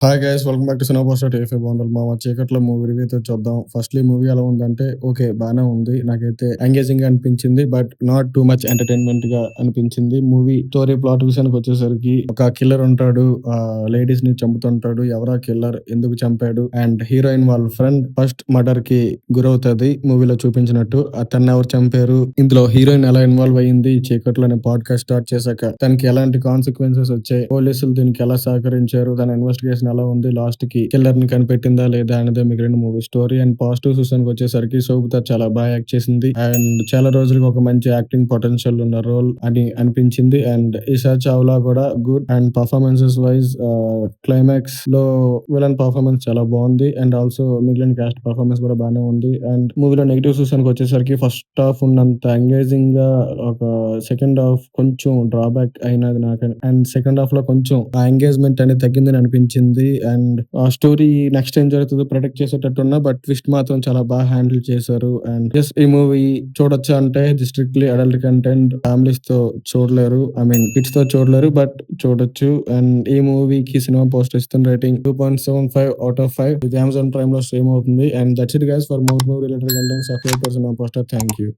Hi guys welcome back to cinema poster TFI బాగుండాలి మామ చీకట్లో మూవీ రివ్యూ అయితే చూద్దాం. ఫస్ట్‌లీ మూవీ ఎలా ఉందంటే ఓకే బానే ఉంది. నాకైతే ఎంగేజింగ్‌గా అనిపించింది. బట్ నాట్ టూ మచ్ ఎంటర్‌టైన్‌మెంట్‌గా అనిపించింది. మూవీ స్టోరీ ప్లాట్ విషయానికొచ్చేసరికి ఒక కిల్లర్ ఉంటాడు. లేడీస్‌ని చంపుతుంటాడు. ఎవరా కిల్లర్? ఎందుకు చంపాడు? అండ్ హీరోయిన్ వాళ్ళ ఫ్రెండ్ ఫస్ట్ మర్డర్‌కి గురవుతది మూవీలో చూపించినట్టు. తనెవరు చంపారు? ఇందులో హీరోయిన్ ఎలా ఇన్వాల్వ్ అయ్యింది? చీకట్లో అనే పాడ్‌కాస్ట్ స్టార్ట్ చేశాక తనకి ఎలాంటి కాన్సిక్వెన్సెస్ వచ్చాయి? పోలీసులు దీనికి ఎలా సహకరించారు? తన ఇన్వెస్టిగేషన్ ఎలా ఉంది? లాస్ట్ కి కిల్లర్ ని కనిపెట్టిందా లేదా అనేదే మిగిలిన మూవీ స్టోరీ. అండ్ పాజిటివ్ విషయానికి వచ్చేసరికి శోభిత చాలా బాగా యాక్ట్ చేసింది. అండ్ చాలా రోజులకి ఒక మంచి యాక్టింగ్ పొటెన్షియల్ ఉన్న రోల్ అని అనిపించింది. అండ్ ఈషా చావ్లా కూడా good. And performances wise climax లో విలన్ పర్ఫార్మెన్స్ చాలా బాగుంది. అండ్ ఆల్సో మిగిలిన క్యాస్ట్ పర్ఫార్మెన్స్ కూడా బాగానే ఉంది. అండ్ మూవీలో నెగిటివ్ విషయానికి వచ్చేసరికి ఫస్ట్ హాఫ్ ఉన్నంత ఎంగేజింగ్ గా ఒక సెకండ్ హాఫ్ కొంచెం డ్రాబ్యాక్ అయినది నాకు. అండ్ సెకండ్ హాఫ్ లో కొంచెం ఆ ఎంగేజ్మెంట్ అనేది తగ్గిందని అనిపించింది. అండ్ ఆ స్టోరీ నెక్స్ట్ ఏం జరుగుతుందో ప్రొటెక్ట్ చేసేటట్టున్నా బట్ ట్విస్ట్ మాత్రం చాలా బాగా హ్యాండిల్ చేశారు. అండ్ జస్ట్ ఈ మూవీ చూడొచ్చా అంటే స్ట్రిక్ట్లీ అడల్ట్ కంటెంట్ ఫ్యామిలీస్ తో చూడలేరు. ఐ మీన్ కిడ్స్ తో చూడలేరు బట్ చూడొచ్చు. అండ్ ఈ మూవీకి సినిమా పోస్ట్ ఇస్తున్న రేటింగ్ 2.75 అవుట్ ఆఫ్ 5. ఇది అమెజాన్ ప్రైమ్ లో స్ట్రీమ్ అవుతుంది. And that's it guys for more movie related content subscribe to cinema poster. Thank you.